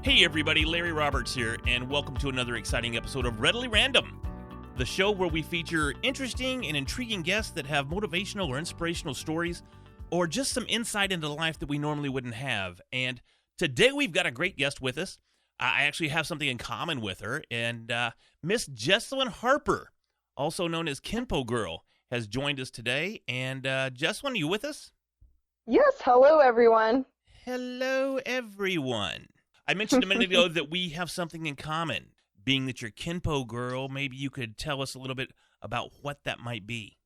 Hey everybody, Larry Roberts here, and welcome to another exciting episode of Readily Random, the show where we feature interesting and intriguing guests that have motivational or inspirational stories, or just some insight into life that we normally wouldn't have. And today we've got a great guest with us. I actually have something in common with her, and Miss Jesalyn Harper, also known as Kenpo Girl, has joined us today. And Jesalyn, are you with us? Yes, hello everyone. Hello everyone. I mentioned a minute ago that we have something in common. Being that you're Kenpo Girl, maybe you could tell us a little bit about what that might be.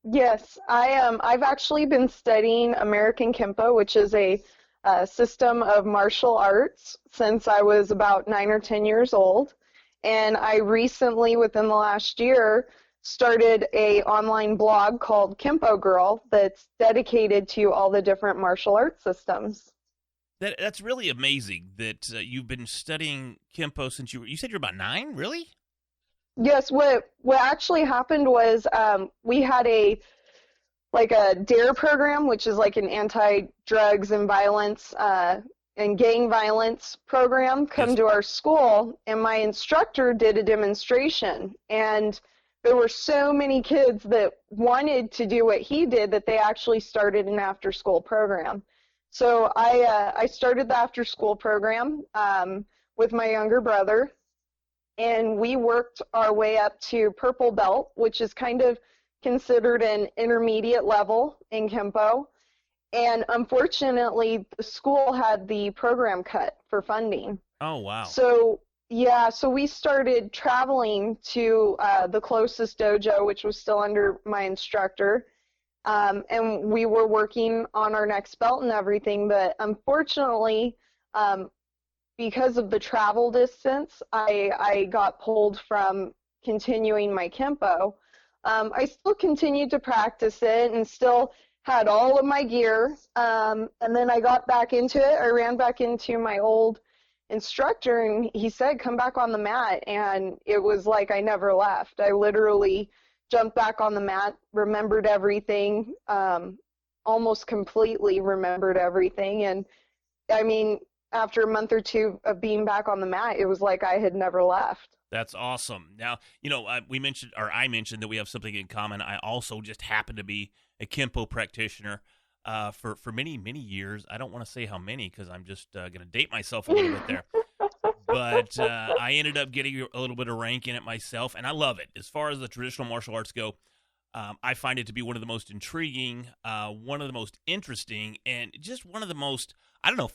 Yes, I've actually been studying American Kenpo, which is a system of martial arts, since I was about 9 or 10 years old. And I recently, within the last year, started a online blog called Kenpo Girl that's dedicated to all the different martial arts systems. That's really amazing that you've been studying Kenpo since you said you're about 9, really? Yes, what actually happened was we had a DARE program, which is like an anti-drugs and violence and gang violence program, come to our school, and my instructor did a demonstration, and there were so many kids that wanted to do what he did that they actually started an after-school program. So I started the after-school program with my younger brother, and we worked our way up to purple belt, which is kind of considered an intermediate level in Kenpo. And unfortunately, the school had the program cut for funding. Oh, wow. So we started traveling to the closest dojo, which was still under my instructor. And we were working on our next belt and everything, but unfortunately, because of the travel distance, I got pulled from continuing my Kenpo. I still continued to practice it and still had all of my gear, and then I got back into it. I ran back into my old instructor, and he said, come back on the mat, and it was like I never left. I literally jumped back on the mat, remembered everything, almost completely remembered everything. And I mean, after a month or two of being back on the mat, it was like I had never left. That's awesome. Now, I mentioned that we have something in common. I also just happen to be a Kenpo practitioner for many, many years. I don't want to say how many because I'm just going to date myself a little bit there. But I ended up getting a little bit of rank in it myself, and I love it. As far as the traditional martial arts go, I find it to be one of the most intriguing, one of the most interesting, and just one of the most,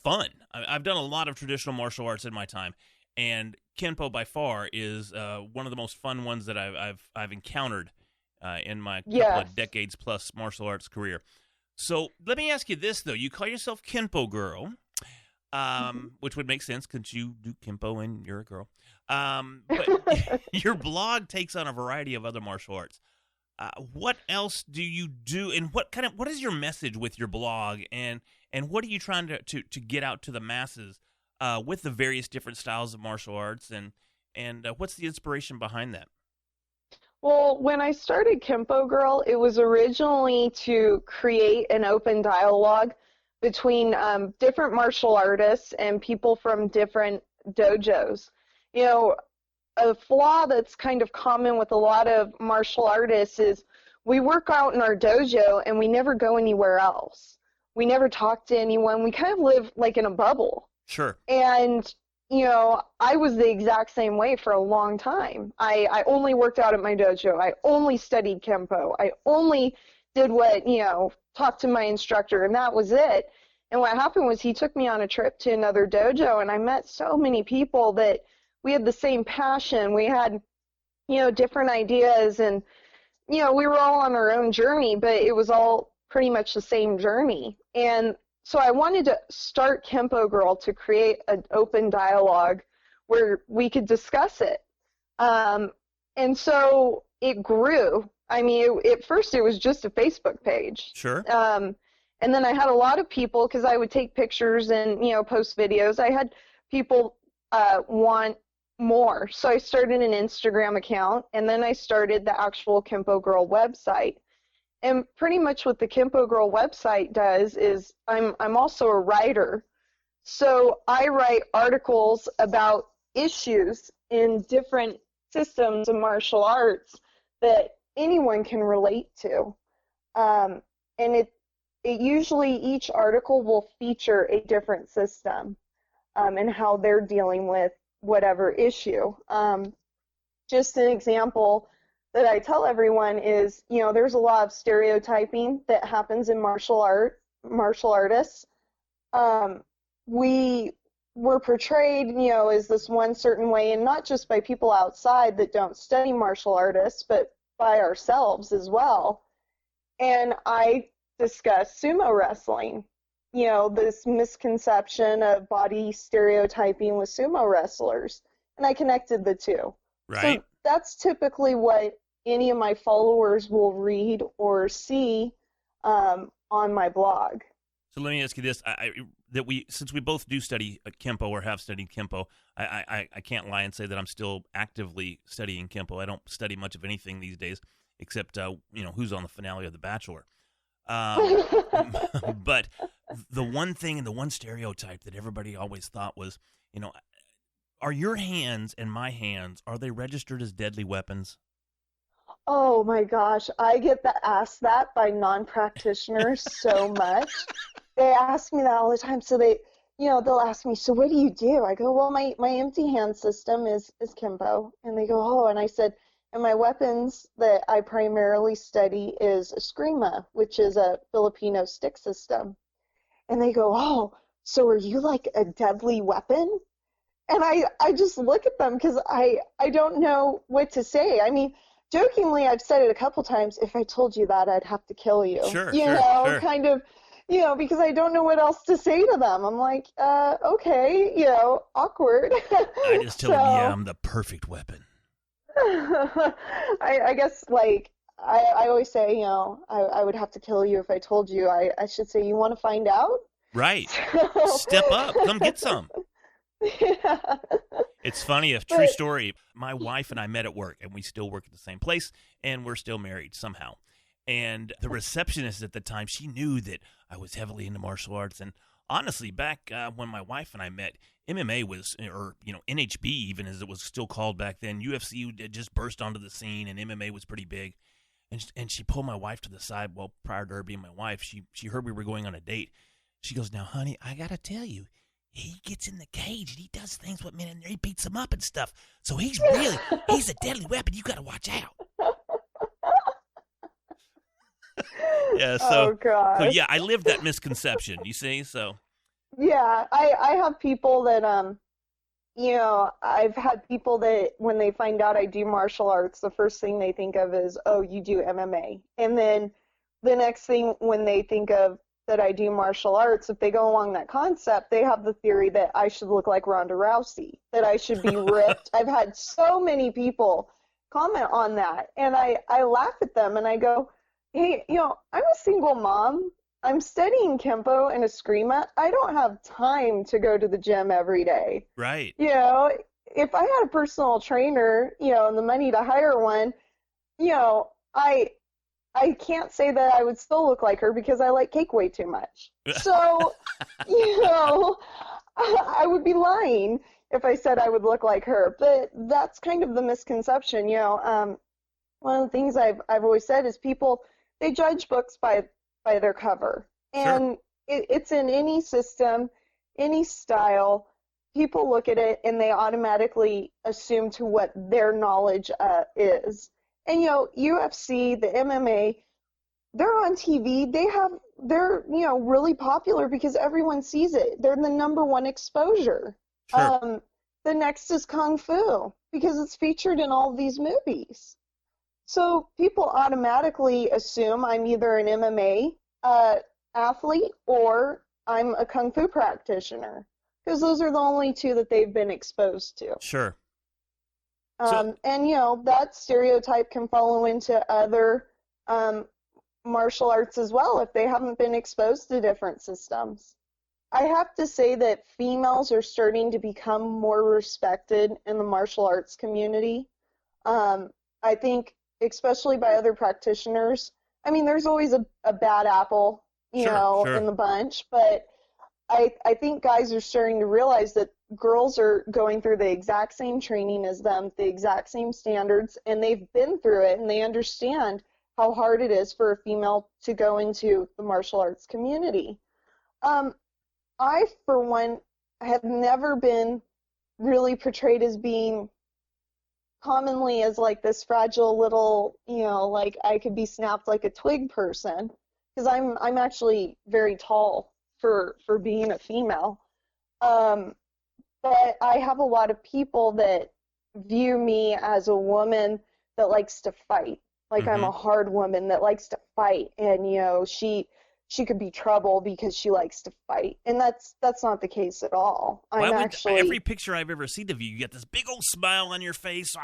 fun. I've done a lot of traditional martial arts in my time, and Kenpo by far is one of the most fun ones that I've encountered in my couple of decades plus martial arts career. So let me ask you this, though. You call yourself Kenpo Girl. Which would make sense because you do Kenpo and you're a girl. But your blog takes on a variety of other martial arts. What else do you do, and what is your message with your blog, and what are you trying to get out to the masses with the various different styles of martial arts, and what's the inspiration behind that? Well, when I started Kenpo Girl, it was originally to create an open dialogue between different martial artists and people from different dojos. A flaw that's kind of common with a lot of martial artists is we work out in our dojo and we never go anywhere else. We never talk to anyone. We kind of live like in a bubble. Sure. And, I was the exact same way for a long time. I only worked out at my dojo. I only studied Kenpo. I only did what, talked to my instructor, and that was it. And what happened was he took me on a trip to another dojo, and I met so many people that we had the same passion. We had, different ideas, and, we were all on our own journey, but it was all pretty much the same journey. And so I wanted to start Kenpo Girl to create an open dialogue where we could discuss it. And so it grew. I mean, at first it was just a Facebook page. Sure. And then I had a lot of people, because I would take pictures and, post videos. I had people want more. So I started an Instagram account, and then I started the actual Kenpo Girl website. And pretty much what the Kenpo Girl website does is I'm also a writer. So I write articles about issues in different systems of martial arts that anyone can relate to. And it usually, each article will feature a different system and how they're dealing with whatever issue. Just an example that I tell everyone is, there's a lot of stereotyping that happens in martial artists. We were portrayed, as this one certain way, and not just by people outside that don't study martial artists, but by ourselves as well. And I discuss sumo wrestling, this misconception of body stereotyping with sumo wrestlers, and I connected the two. Right. So that's typically what any of my followers will read or see on my blog. So let me ask you this: since we both do study Kenpo or have studied Kenpo, I can't lie and say that I'm still actively studying Kenpo. I don't study much of anything these days, except who's on the finale of The Bachelor. But the one thing and the one stereotype that everybody always thought was, are your hands and my hands, are they registered as deadly weapons? Oh my gosh, I get asked that by non-practitioners so much. They ask me that all the time. So they'll ask me, so what do you do? I go, well, my empty hand system is Kenpo. And they go, oh, and I said, and my weapons that I primarily study is eskrima, which is a Filipino stick system. And they go, oh, so are you like a deadly weapon? And I just look at them because I don't know what to say. I mean, jokingly, I've said it a couple times, if I told you that, I'd have to kill you. Sure. Kind of, because I don't know what else to say to them. I'm like, okay, awkward. I just tell them, yeah, I'm the perfect weapon. I guess, like, I always say, I would have to kill you if I told you. I should say, you want to find out? Right. Step up. Come get some. Yeah. It's funny, a true story. My wife and I met at work, and we still work at the same place, and we're still married somehow. And the receptionist at the time, she knew that I was heavily into martial arts. And honestly, back when my wife and I met, MMA was, or NHB even as it was still called back then, UFC had just burst onto the scene, and MMA was pretty big. And she pulled my wife to the side. Well, prior to her being my wife, she heard we were going on a date. She goes, now, honey, I got to tell you, he gets in the cage and he does things with men and he beats them up and stuff. So he's a deadly weapon. You got to watch out. Yeah. So yeah, I lived that misconception. You see, so. Yeah, I have people that I've had people that when they find out I do martial arts, the first thing they think of is, oh, you do MMA, and then the next thing when they think of that I do martial arts, if they go along that concept, they have the theory that I should look like Ronda Rousey, that I should be ripped. I've had so many people comment on that, and I laugh at them, and I go, hey, I'm a single mom. I'm studying Kenpo and eskrima. I don't have time to go to the gym every day. Right. If I had a personal trainer, and the money to hire one, I can't say that I would still look like her because I like cake way too much. So, I would be lying if I said I would look like her. But that's kind of the misconception. One of the things I've always said is people, they judge books by their cover. And it's in any system, any style. People look at it and they automatically assume to what their knowledge is. And, UFC, the MMA, they're on TV. They're really popular because everyone sees it. They're the number one exposure. Sure. The next is Kung Fu because it's featured in all these movies. So people automatically assume I'm either an MMA athlete or I'm a Kung Fu practitioner because those are the only two that they've been exposed to. Sure. And, that stereotype can follow into other martial arts as well if they haven't been exposed to different systems. I have to say that females are starting to become more respected in the martial arts community. I think, especially by other practitioners. I mean, there's always a bad apple, in the bunch, but I think guys are starting to realize that girls are going through the exact same training as them, the exact same standards, and they've been through it, and they understand how hard it is for a female to go into the martial arts community. I, for one, have never been really portrayed as being commonly as like this fragile little, like I could be snapped like a twig person, because I'm actually very tall for being a female. But I have a lot of people that view me as a woman that likes to fight. Like I'm a hard woman that likes to fight, and she could be trouble because she likes to fight, and that's not the case at all. Every picture I've ever seen of you, you got this big old smile on your face.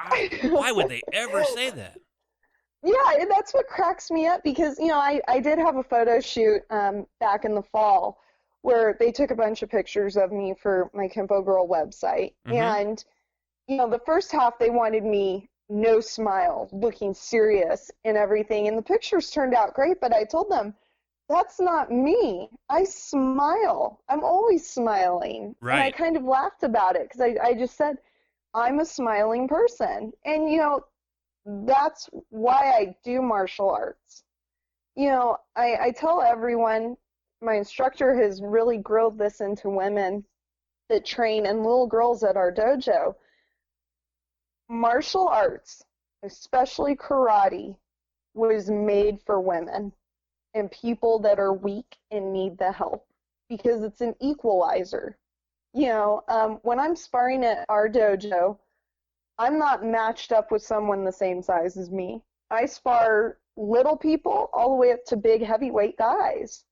Why would they ever say that? Yeah, and that's what cracks me up, because I did have a photo shoot back in the fall where they took a bunch of pictures of me for my Kenpo Girl website, and the first half they wanted me no smile, looking serious and everything, and the pictures turned out great, but I told them, that's not me. I smile. I'm always smiling. Right. And I kind of laughed about it, because I just said, I'm a smiling person. And, that's why I do martial arts. I tell everyone, my instructor has really grilled this into women that train and little girls at our dojo. Martial arts, especially karate, was made for women and people that are weak and need the help, because it's an equalizer. When I'm sparring at our dojo, I'm not matched up with someone the same size as me. I spar little people all the way up to big heavyweight guys,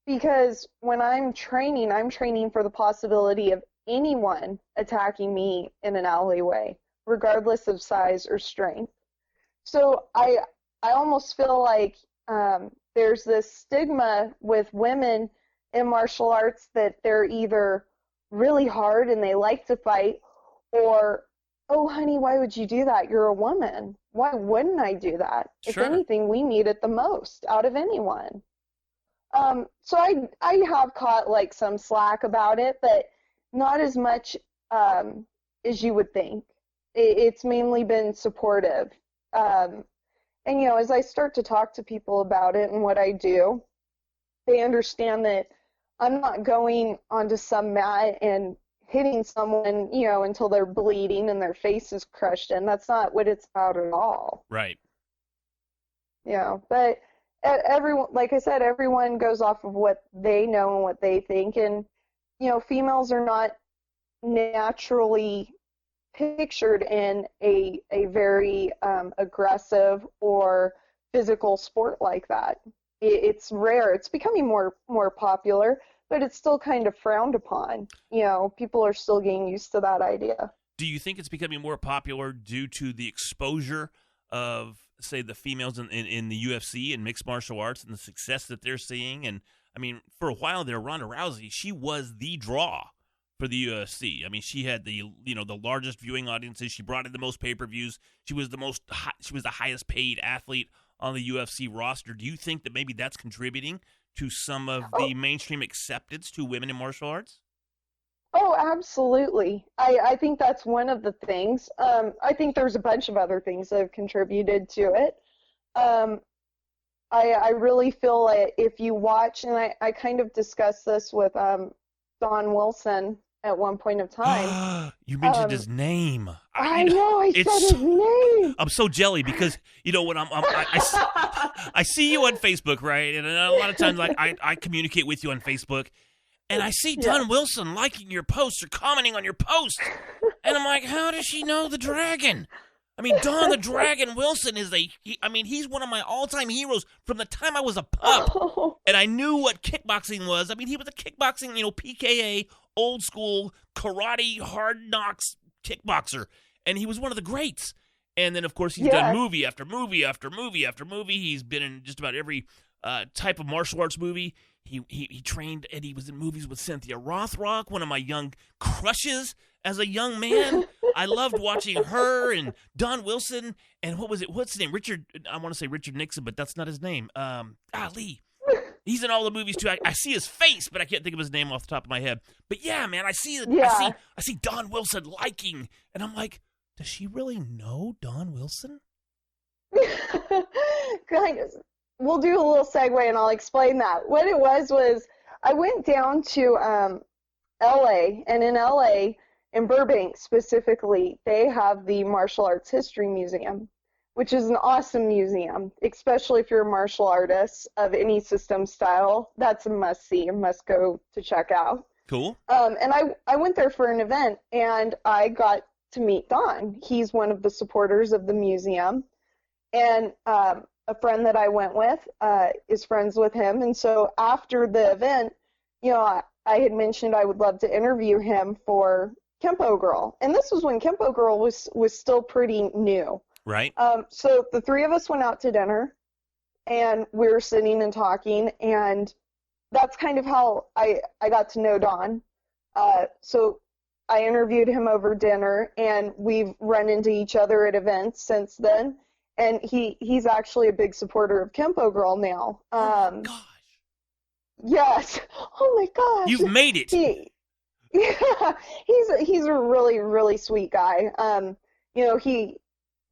because when I'm training for the possibility of anyone attacking me in an alleyway, regardless of size or strength. So I almost feel like there's this stigma with women in martial arts that they're either really hard and they like to fight, or, oh, honey, why would you do that? You're a woman. Why wouldn't I do that? Sure. If anything, we need it the most out of anyone. So I have caught like some slack about it, but not as much as you would think. It's mainly been supportive. And, as I start to talk to people about it and what I do, they understand that I'm not going onto some mat and hitting someone, until they're bleeding and their face is crushed in. That's not what it's about at all. Right. But everyone, like I said, everyone goes off of what they know and what they think. And, females are not naturally pictured in a very aggressive or physical sport like that. It's rare. It's becoming more popular, but it's still kind of frowned upon. People are still getting used to that idea. Do you think it's becoming more popular due to the exposure of, say, the females in the UFC and mixed martial arts and the success that they're seeing? And, I mean, for a while there, Ronda Rousey, she was the draw for the UFC. I mean, she had the largest viewing audiences. She brought in the most pay-per-views. She was the highest paid athlete on the UFC roster. Do you think that maybe that's contributing to some of the mainstream acceptance to women in martial arts? Oh, absolutely. I think that's one of the things. I think there's a bunch of other things that have contributed to it. I really feel like if you watch, and I kind of discussed this with Don Wilson at one point of time. You mentioned his name. I know. I said his name. I'm so jelly because when I see you on Facebook, right? And a lot of times, like I communicate with you on Facebook, and I see Don Wilson liking your posts or commenting on your posts, and I'm like, how does she know the Dragon? I mean, Don the Dragon Wilson is he's one of my all-time heroes from the time I was a pup, and I knew what kickboxing was. I mean, he was a kickboxing, PKA, old school, karate, hard knocks kickboxer, and he was one of the greats. And then, of course, he's done movie after movie after movie after movie. He's been in just about every type of martial arts movie. He trained, and he was in movies with Cynthia Rothrock, one of my young crushes as a young man. I loved watching her and Don Wilson, and what's his name? I want to say Richard Nixon, but that's not his name. Lee. He's in all the movies too. I see his face, but I can't think of his name off the top of my head. But yeah, man, I see Don Wilson liking, and I'm like, does she really know Don Wilson? Kind of. We'll do a little segue, and I'll explain that. What it was I went down to L.A., and in L.A., in Burbank specifically, they have the Martial Arts History Museum, which is an awesome museum, especially if you're a martial artist of any system style. That's a must-see, a must-go to check out. Cool. And I went there for an event, and I got to meet Don. He's one of the supporters of the museum, and a friend that I went with is friends with him. And so after the event, you know, I had mentioned I would love to interview him for Kenpo Girl. And this was when Kenpo Girl was still pretty new. Right. So the three of us went out to dinner, and we were sitting and talking, and that's kind of how I got to know Don. So I interviewed him over dinner, and we've run into each other at events since then. And he's actually a big supporter of Kenpo Girl now. Oh my gosh. Yes. Oh my gosh. You've made it. Yeah. He's a really, really sweet guy. You know,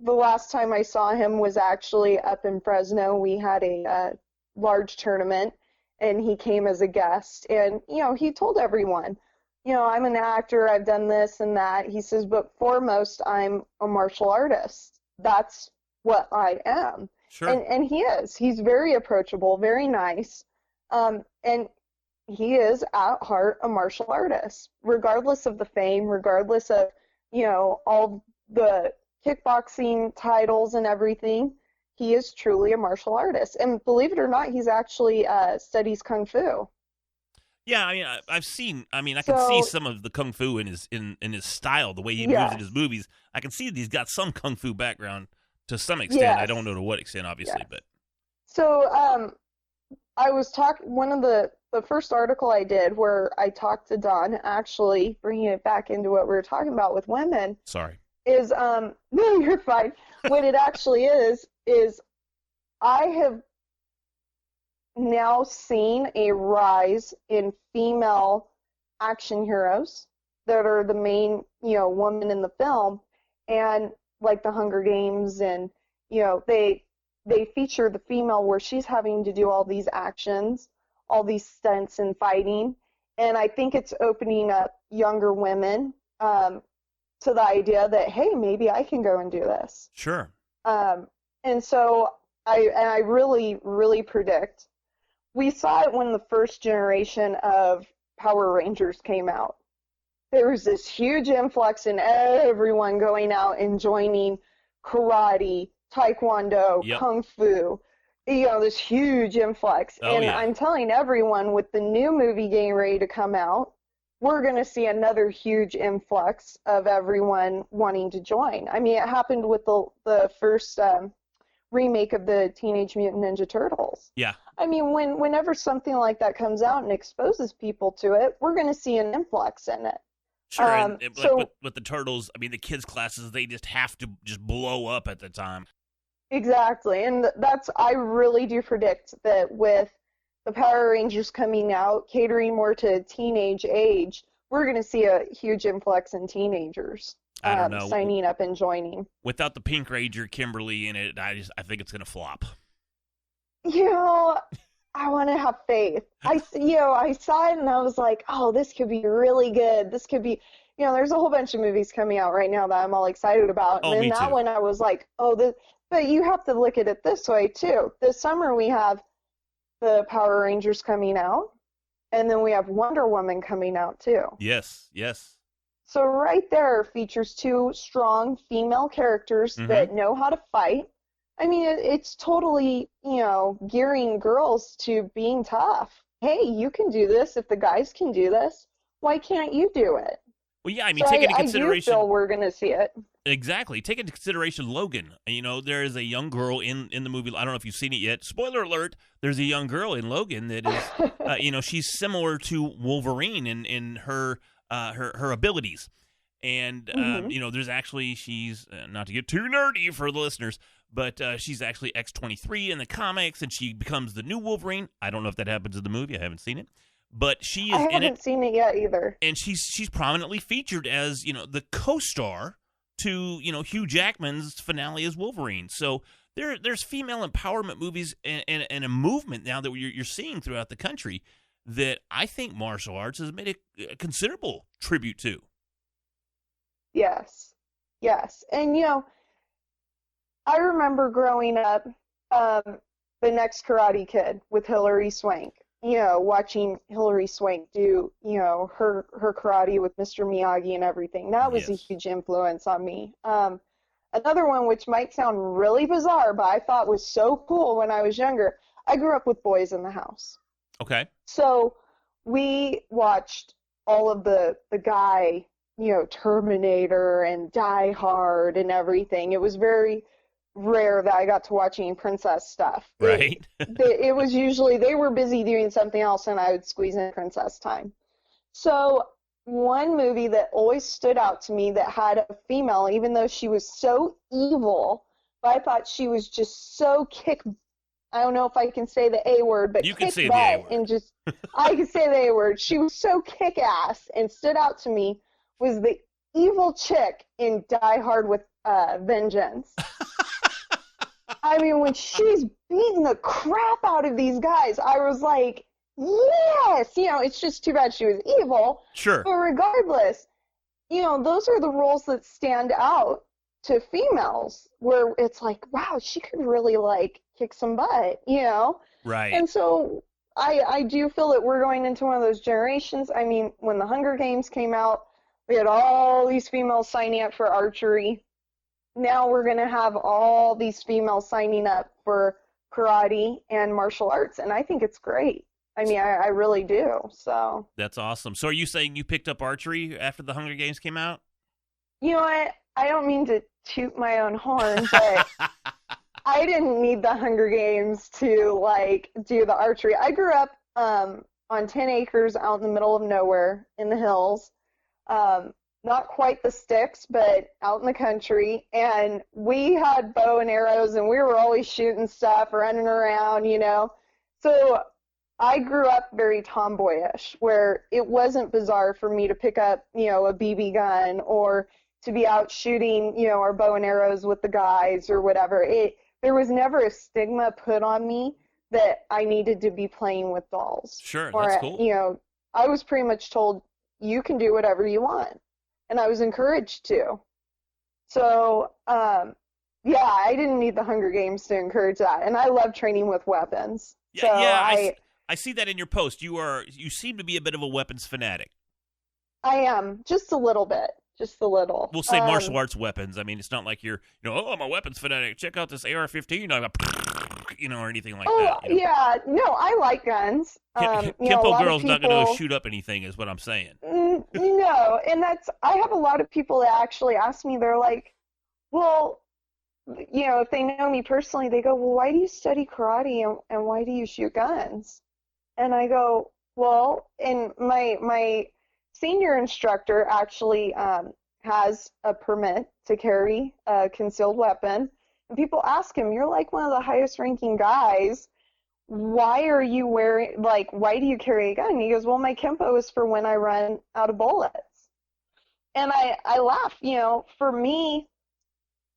the last time I saw him was actually up in Fresno. We had a large tournament, and he came as a guest. And, you know, he told everyone, you know, I'm an actor, I've done this and that. He says, but foremost, I'm a martial artist. That's what I am. Sure. And he is. He's very approachable, very nice. And he is at heart a martial artist, regardless of the fame, regardless of, you know, all the kickboxing titles and everything. He is truly a martial artist. And believe it or not, he's actually studies Kung Fu. Yeah, I mean, I can see some of the Kung Fu in his style, the way he moves in his movies. I can see that he's got some Kung Fu background to some extent. Yes. I don't know to what extent, obviously, but. So I was one of the first article I did where I talked to Don, actually bringing it back into what we were talking about with women. Sorry. Is no, you're fine. What it actually is I have now seen a rise in female action heroes that are the main, you know, woman in the film, and like the Hunger Games, and, you know, they feature the female where she's having to do all these actions, all these stunts and fighting, and I think it's opening up younger women to the idea that, hey, maybe I can go and do this. Sure. And so I really, really predict. We saw it when the first generation of Power Rangers came out. There was this huge influx in everyone going out and joining karate, taekwondo, kung fu. You know, this huge influx. I'm telling everyone, with the new movie getting ready to come out, we're going to see another huge influx of everyone wanting to join. I mean, it happened with the first remake of the Teenage Mutant Ninja Turtles. Yeah. I mean, whenever something like that comes out and exposes people to it, we're going to see an influx in it. Sure, so, with the Turtles, I mean, the kids' classes, they just have to just blow up at the time. Exactly, and I really do predict that with the Power Rangers coming out, catering more to teenage age, we're going to see a huge influx in teenagers. I don't know. Signing up and joining. Without the Pink Ranger Kimberly in it, I think it's going to flop. You know, I want to have faith. I saw it and I was like, oh, this could be really good. This could be, you know, there's a whole bunch of movies coming out right now that I'm all excited about. Oh, and me then that too. one I was like, but you have to look at it this way too. This summer we have the Power Rangers coming out, and then we have Wonder Woman coming out too. Yes. So right there features two strong female characters that know how to fight. I mean, it's totally, you know, gearing girls to being tough. Hey, you can do this. If the guys can do this, why can't you do it? Well, yeah, I mean, take into consideration. I do feel we're going to see it. Exactly. Take into consideration Logan. You know, there is a young girl in the movie. I don't know if you've seen it yet. Spoiler alert, there's a young girl in Logan that is, you know, she's similar to Wolverine in her abilities. And, you know, there's actually, she's, not to get too nerdy for the listeners, but she's actually X-23 in the comics, and she becomes the new Wolverine. I don't know if that happens in the movie. I haven't seen it. But she is in it. I haven't seen it yet either. And she's prominently featured as, the co-star to, Hugh Jackman's finale as Wolverine. So there's female empowerment movies and a movement now that you're seeing throughout the country that I think martial arts has made a considerable tribute to. Yes. And, I remember growing up, The Next Karate Kid with Hilary Swank. Watching Hilary Swank do, her karate with Mr. Miyagi and everything. That was a huge influence on me. Another one, which might sound really bizarre, but I thought was so cool when I was younger. I grew up with boys in the house. Okay. So we watched all of the guy, Terminator and Die Hard and everything. It was very rare that I got to watch any princess stuff. Right. It was usually they were busy doing something else and I would squeeze in princess time. So one movie that always stood out to me that had a female, even though she was so evil, but I thought she was just so I don't know if I can say the A word, but you can say butt the A word. And just I can say the A word. She was so kick-ass and stood out to me was the evil chick in Die Hard with Vengeance. I mean, when she's beating the crap out of these guys, I was like, yes! It's just too bad she was evil. Sure. But regardless, those are the roles that stand out to females, where it's like, wow, she could really, kick some butt, Right. And so I do feel that we're going into one of those generations. I mean, when the Hunger Games came out, we had all these females signing up for archery. Now we're going to have all these females signing up for karate and martial arts, and I think it's great. I mean, I really do. So that's awesome. So are you saying you picked up archery after the Hunger Games came out? You know what? I don't mean to toot my own horn, but I didn't need the Hunger Games to, do the archery. I grew up on 10 acres out in the middle of nowhere in the hills. Not quite the sticks, but out in the country. And we had bow and arrows, and we were always shooting stuff, running around, So I grew up very tomboyish, where it wasn't bizarre for me to pick up, a BB gun or to be out shooting, our bow and arrows with the guys or whatever. There was never a stigma put on me that I needed to be playing with dolls. Sure, that's cool. I was pretty much told, you can do whatever you want. And I was encouraged to. So, I didn't need the Hunger Games to encourage that. And I love training with weapons. I see that in your post. You seem to be a bit of a weapons fanatic. I am, just a little bit. Just a little. We'll say martial arts weapons. I mean, it's not like you're, I'm a weapons fanatic. Check out this AR-15. Or anything like that. Yeah. No, I like guns. Kenpo Girls not going to shoot up anything is what I'm saying. No, and I have a lot of people that actually ask me, they're like, well, if they know me personally, they go, well, why do you study karate and why do you shoot guns? And I go, well, and my senior instructor actually has a permit to carry a concealed weapon. And people ask him, you're like one of the highest ranking guys. Why are you why do you carry a gun? And he goes, well, my Kenpo is for when I run out of bullets. And I laugh, for me,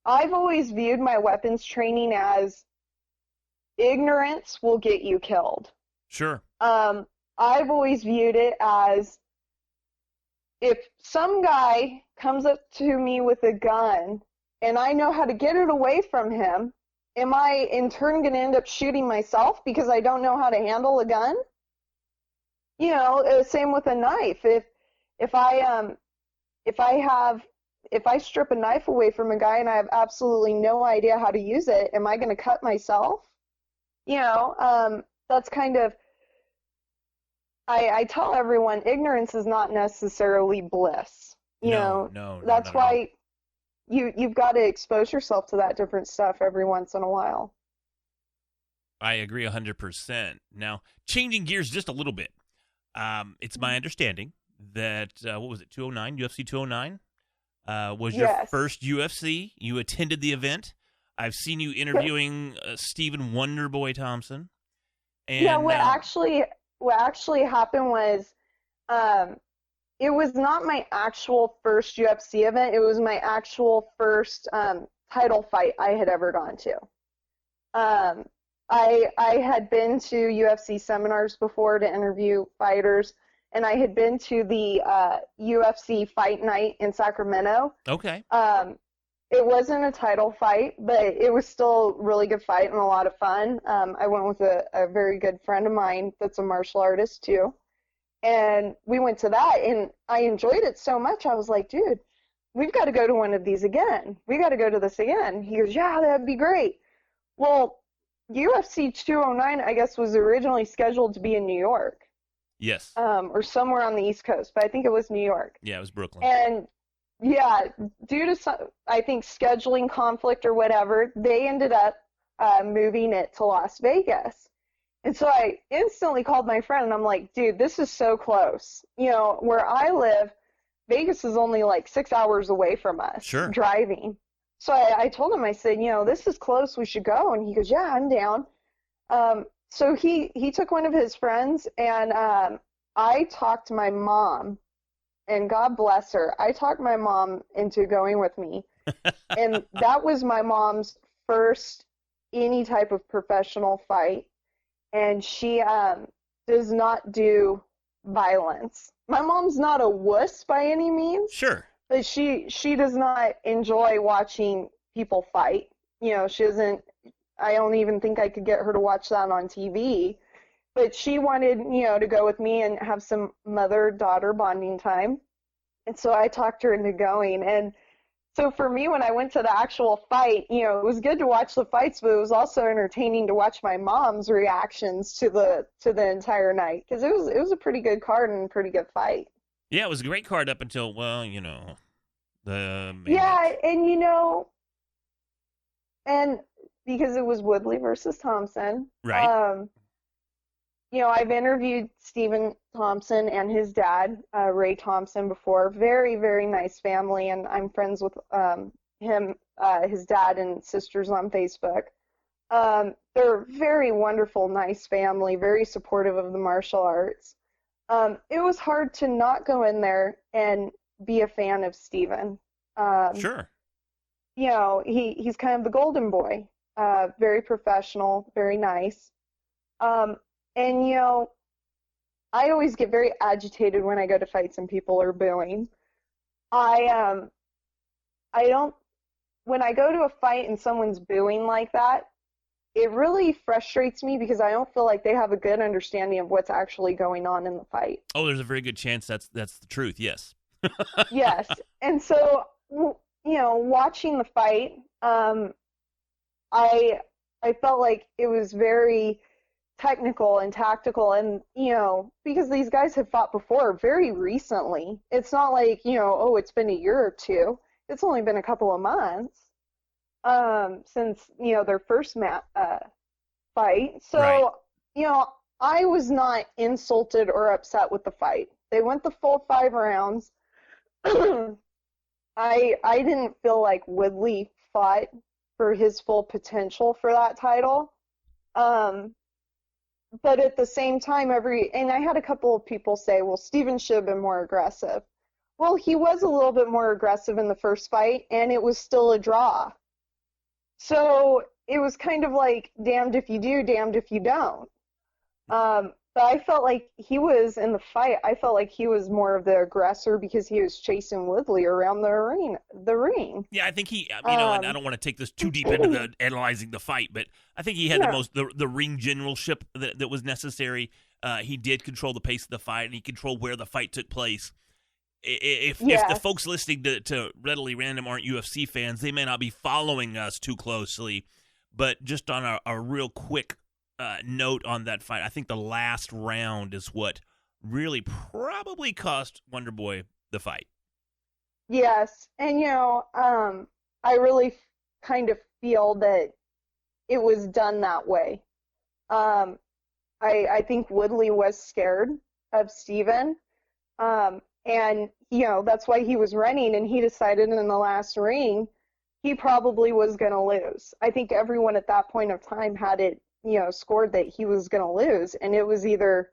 I've always viewed my weapons training as ignorance will get you killed. Sure. I've always viewed it as if some guy comes up to me with a gun and I know how to get it away from him, am I in turn going to end up shooting myself because I don't know how to handle a gun? Same with a knife. If I strip a knife away from a guy and I have absolutely no idea how to use it, am I going to cut myself? That's kind of, I tell everyone, ignorance is not necessarily bliss. No, that's why you've got to expose yourself to that different stuff every once in a while. I agree 100%. Now, changing gears just a little bit, it's my understanding that, what was it, 209, UFC 209? Was your first UFC. You attended the event. I've seen you interviewing Stephen Wonderboy Thompson. And yeah, what actually happened was, it was not my actual first UFC event. It was my actual first title fight I had ever gone to. I had been to UFC seminars before to interview fighters, and I had been to the UFC fight night in Sacramento. Okay. It wasn't a title fight, but it was still a really good fight and a lot of fun. I went with a very good friend of mine that's a martial artist too. And we went to that, and I enjoyed it so much. I was like, dude, we've got to go to one of these again. We got to go to this again. He goes, yeah, that'd be great. Well, UFC 209, I guess, was originally scheduled to be in New York. Yes. Or somewhere on the East Coast, but I think it was New York. Yeah, it was Brooklyn. And yeah, due to some, I think, scheduling conflict or whatever, they ended up moving it to Las Vegas. And so I instantly called my friend, and I'm like, dude, this is so close. You know, where I live, Vegas is only like 6 hours away from us. Sure. Driving. So I told him, I said, you know, this is close, we should go. And he goes, yeah, I'm down. So he took one of his friends, and I talked my mom, and God bless her, I talked my mom into going with me. And that was my mom's first any type of professional fight. And she does not do violence. My mom's not a wuss by any means. Sure. But she does not enjoy watching people fight. You know, she doesn't, I don't even think I could get her to watch that on TV. But she wanted, you know, to go with me and have some mother-daughter bonding time. And so I talked her into going. And so for me, when I went to the actual fight, you know, it was good to watch the fights, but it was also entertaining to watch my mom's reactions to the entire night, because it was a pretty good card and a pretty good fight. Yeah, it was a great card up until, well, you know, the main yeah, match. And you know, and because it was Woodley versus Thompson, Right. you know, I've interviewed Stephen Thompson and his dad, Ray Thompson, before. Very, very nice family, and I'm friends with him, his dad, and sisters on Facebook. They're a very wonderful, nice family, very supportive of the martial arts. It was hard to not go in there and be a fan of Stephen. Sure. You know, he's kind of the golden boy, very professional, very nice. And, you know, I always get very agitated when I go to fights and people are booing. I don't, when I go to a fight and someone's booing like that, it really frustrates me because I don't feel like they have a good understanding of what's actually going on in the fight. Oh, there's a very good chance that's the truth, yes. Yes. And so, you know, watching the fight, I felt like it was very technical and tactical, and you know, because these guys have fought before very recently. It's not like, you know, oh, it's been a year or two. It's only been a couple of months since, you know, their first fight. So, right. You know, I was not insulted or upset with the fight. They went the full 5 rounds. I didn't feel like Woodley fought for his full potential for that title. But at the same time, and I had a couple of people say, well, Stephen should have been more aggressive. Well, he was a little bit more aggressive in the first fight, and it was still a draw. So it was kind of like damned if you do, damned if you don't. But I felt like he was in the fight. I felt like he was more of the aggressor because he was chasing Woodley around the ring. Yeah, I think he, you know, and I don't want to take this too deep into the analyzing the fight, but I think he had the ring generalship that was necessary. He did control the pace of the fight, and he controlled where the fight took place. If the folks listening to Readily Random aren't UFC fans, they may not be following us too closely, but just on a real quick note on that fight, I think the last round is what really probably cost Wonderboy the fight. Yes, and you know, I really kind of feel that it was done that way. I think Woodley was scared of Stephen, and you know, that's why he was running, and he decided in the last ring he probably was going to lose. I think everyone at that point of time had it, scored that he was going to lose, and it was either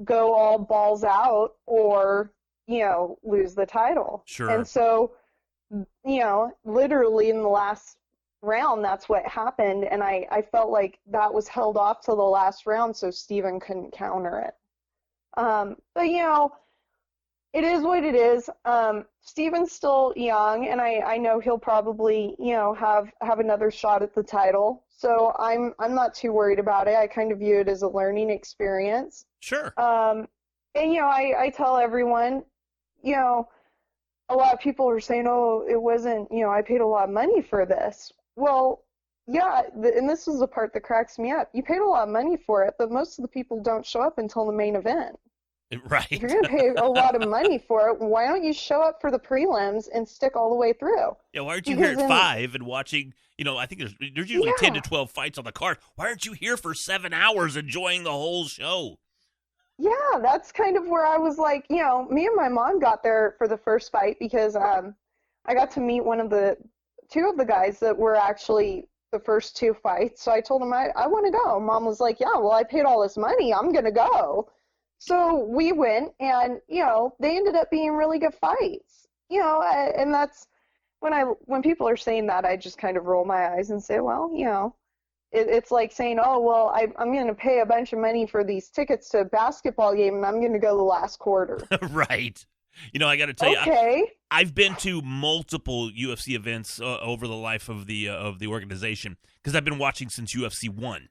go all balls out or, lose the title. Sure. And so, literally in the last round, that's what happened, and I felt like that was held off till the last round so Steven couldn't counter it. But it is what it is. Steven's still young, and I know he'll probably, have another shot at the title. So I'm not too worried about it. I kind of view it as a learning experience. Sure. And I tell everyone, a lot of people are saying, oh, it wasn't, I paid a lot of money for this. Well, yeah, and this is the part that cracks me up. You paid a lot of money for it, but most of the people don't show up until the main event. Right. If you're going to pay a lot of money for it, why don't you show up for the prelims and stick all the way through? Yeah, why aren't you here at 5 and watching, I think there's usually 10 to 12 fights on the card. Why aren't you here for 7 hours enjoying the whole show? Yeah, that's kind of where I was like, me and my mom got there for the first fight because I got to meet two of the guys that were actually the first 2 fights. So I told them I want to go. Mom was like, yeah, well, I paid all this money. I'm going to go. So we went, and, they ended up being really good fights, and that's when people are saying that, I just kind of roll my eyes and say, well, it's like saying, oh, well, I'm going to pay a bunch of money for these tickets to a basketball game, and I'm going to go the last quarter. Right. I got to tell you, I've been to multiple UFC events over the life of the organization because I've been watching since UFC 1.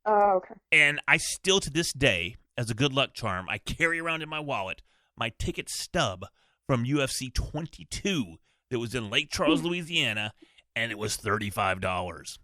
Okay. And I still, to this day, as a good luck charm, I carry around in my wallet my ticket stub from UFC 22 that was in Lake Charles, Louisiana, and it was $35.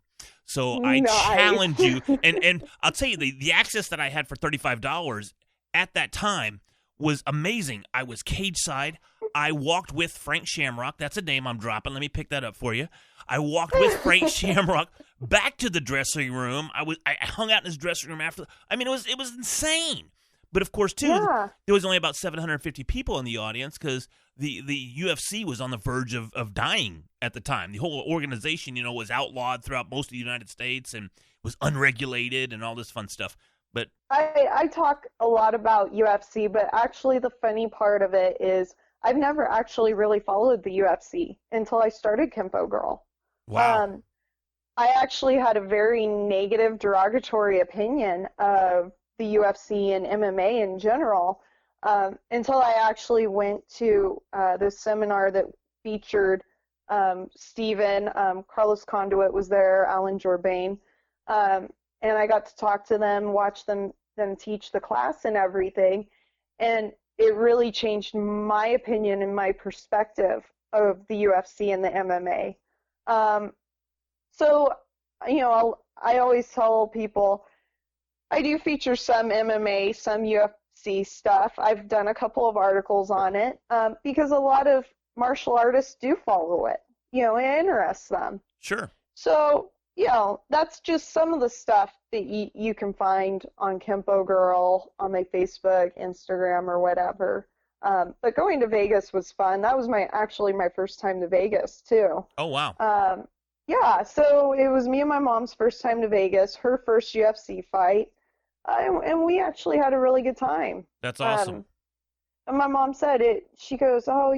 So I challenge you, and I'll tell you, the access that I had for $35 at that time was amazing. I was cage side. I walked with Frank Shamrock. That's a name I'm dropping. Let me pick that up for you. I walked with Frank Shamrock back to the dressing room. I hung out in his dressing room after. I mean, it was insane. But of course, too, there was only about 750 people in the audience because the UFC was on the verge of dying at the time. The whole organization, was outlawed throughout most of the United States and was unregulated and all this fun stuff. But I talk a lot about UFC, but actually the funny part of it is I've never actually really followed the UFC until I started Kenpo Girl. Wow. I actually had a very negative, derogatory opinion of the UFC and MMA in general until I actually went to this seminar that featured Steven, Carlos Conduit was there, Alan Jorbain, and I got to talk to them, watch them teach the class and everything, and it really changed my opinion and my perspective of the UFC and the MMA. So, I always tell people I do feature some MMA, some UFC stuff. I've done a couple of articles on it because a lot of martial artists do follow it. It interests them. Sure. So, that's just some of the stuff that you can find on Kenpo Girl, on my Facebook, Instagram, or whatever. But going to Vegas was fun. That was actually my first time to Vegas, too. Oh, wow. Yeah, so it was me and my mom's first time to Vegas, her first UFC fight, and we actually had a really good time. That's awesome. And my mom said she goes, oh,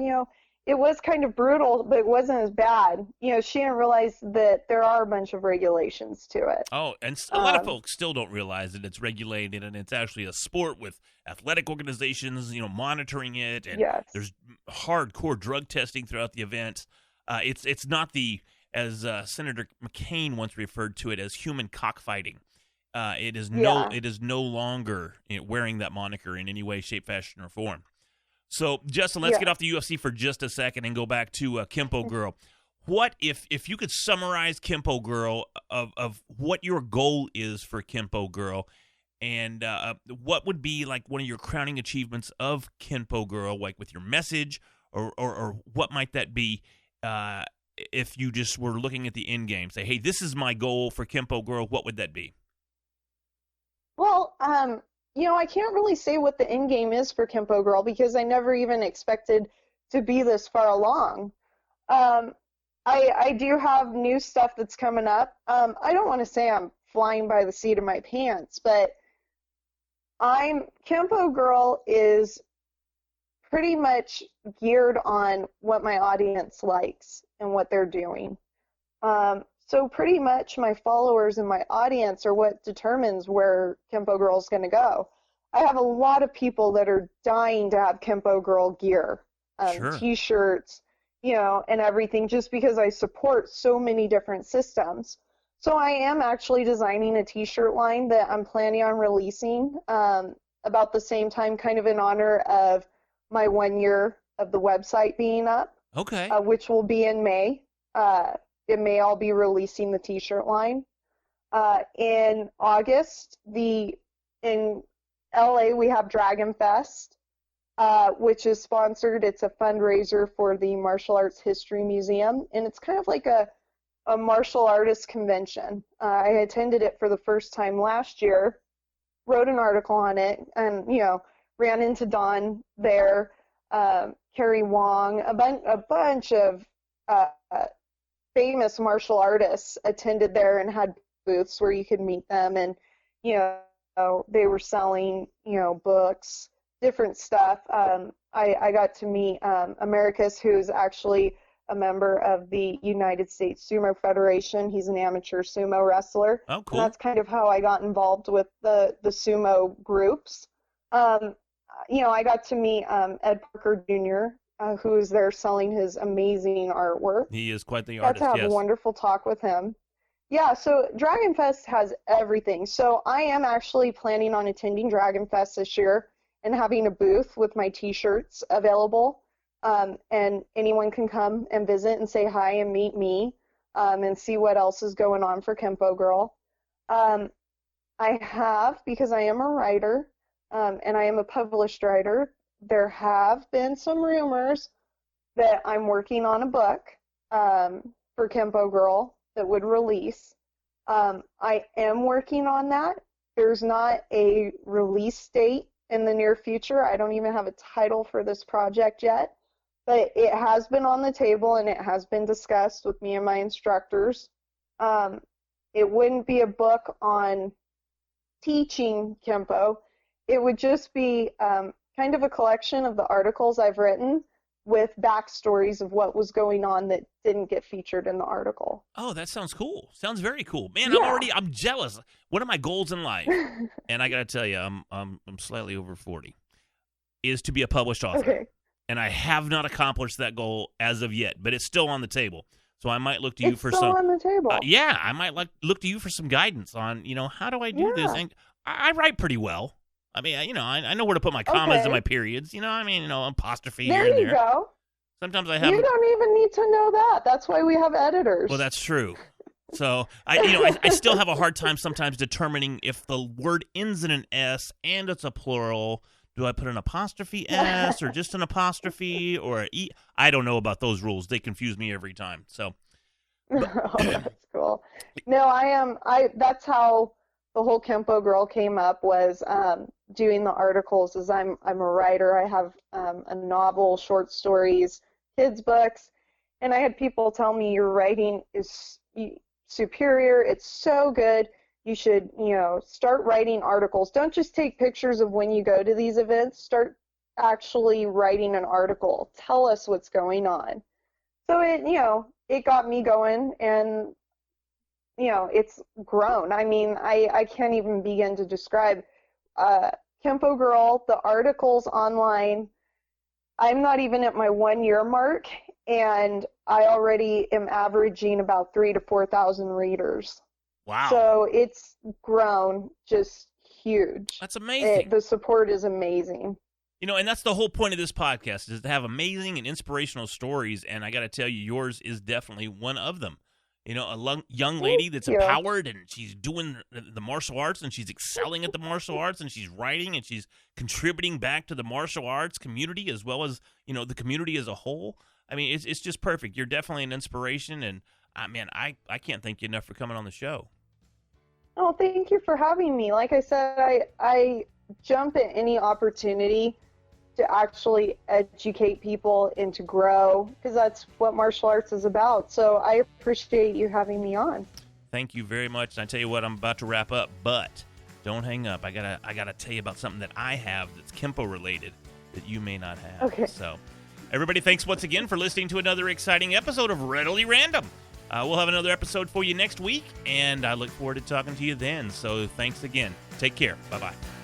it was kind of brutal, but it wasn't as bad. She didn't realize that there are a bunch of regulations to it. Oh, and a lot of folks still don't realize that it's regulated and it's actually a sport with athletic organizations, monitoring it, and there's hardcore drug testing throughout the event. It's not as Senator McCain once referred to it as human cockfighting. It is no longer wearing that moniker in any way, shape, fashion, or form. So, Justin, let's get off the UFC for just a second and go back to Kenpo Girl. What if you could summarize Kenpo Girl of what your goal is for Kenpo Girl, and what would be like one of your crowning achievements of Kenpo Girl, like with your message, or what might that be? If you just were looking at the end game, say, hey, this is my goal for Kenpo Girl, what would that be? Well, I can't really say what the end game is for Kenpo Girl because I never even expected to be this far along. I do have new stuff that's coming up. I don't want to say I'm flying by the seat of my pants, but Kenpo Girl is pretty much geared on what my audience likes and what they're doing. So pretty much my followers and my audience are what determines where Kenpo Girl is going to go. I have a lot of people that are dying to have Kenpo Girl gear, Sure. t-shirts, and everything, just because I support so many different systems. So I am actually designing a t-shirt line that I'm planning on releasing about the same time, kind of in honor of my 1 year of the website being up, Okay. which will be in May. In May, I'll be releasing the t-shirt line. In August, in LA, we have Dragon Fest, which is sponsored. It's a fundraiser for the Martial Arts History Museum, and it's kind of like a martial artist convention. I attended it for the first time last year, wrote an article on it, and ran into Don there, Carrie Wong, a bunch of famous martial artists attended there and had booths where you could meet them, and they were selling books, different stuff. I got to meet Americus, who's actually a member of the United States Sumo Federation. He's an amateur sumo wrestler. Oh, cool. And that's kind of how I got involved with the sumo groups. I got to meet Ed Parker Jr., who is there selling his amazing artwork. He is quite the artist, Got to have yes. a wonderful talk with him. Yeah, so Dragon Fest has everything. So I am actually planning on attending Dragon Fest this year and having a booth with my t-shirts available. And anyone can come and visit and say hi and meet me and see what else is going on for Kenpo Girl. I have, because I am a writer and I am a published writer, there have been some rumors that I'm working on a book for Kenpo Girl that would release. I am working on that. There's not a release date in the near future. I don't even have a title for this project yet, but it has been on the table and it has been discussed with me and my instructors. It wouldn't be a book on teaching Kenpo. It would just be kind of a collection of the articles I've written with backstories of what was going on that didn't get featured in the article. Oh, that sounds cool. Sounds very cool. Man, Yeah. I'm jealous. One of my goals in life, and I got to tell you, I'm slightly over 40, is to be a published author. Okay. And I have not accomplished that goal as of yet, but it's still on the table. So I might look to you It's for still some on the table. yeah, I might look to you for some guidance on, how do I do this? Yeah. And I write pretty well. I mean, I know where to put my commas and Okay. my periods. Apostrophe There here and you there. go. Sometimes I have. You don't even need to know that. That's why we have editors. Well, that's true. So I still have a hard time sometimes determining if the word ends in an S and it's a plural. Do I put an apostrophe S or just an apostrophe or an E? I don't know about those rules. They confuse me every time. So. Oh, that's cool. No, that's how the whole Kenpo Girl came up, was doing the articles. As I'm a writer. I have a novel, short stories, kids books, and I had people tell me your writing is superior. It's so good. You should, start writing articles. Don't just take pictures of when you go to these events. Start actually writing an article. Tell us what's going on. So it got me going, and it's grown. I mean, I can't even begin to describe Kenpo Girl, the articles online. I'm not even at my 1 year mark, and I already am averaging about 3,000 to 4,000 readers. Wow. So it's grown just huge. That's amazing. The support is amazing. And that's the whole point of this podcast, is to have amazing and inspirational stories, and I got to tell you, yours is definitely one of them. A young lady that's Thank you. empowered, and she's doing the martial arts, and she's excelling at the martial arts, and she's writing, and she's contributing back to the martial arts community as well as, the community as a whole. I mean, it's just perfect. You're definitely an inspiration, and, man, I can't thank you enough for coming on the show. Oh, thank you for having me. Like I said, I jump at any opportunity to actually educate people and to grow, because that's what martial arts is about. So I appreciate you having me on. Thank you very much. And I tell you what, I'm about to wrap up, but don't hang up. I gotta tell you about something that I have that's Kenpo related that you may not have. Okay. So, everybody, thanks once again for listening to another exciting episode of Readily Random. We'll have another episode for you next week, and I look forward to talking to you then. So, thanks again. Take care. Bye-bye.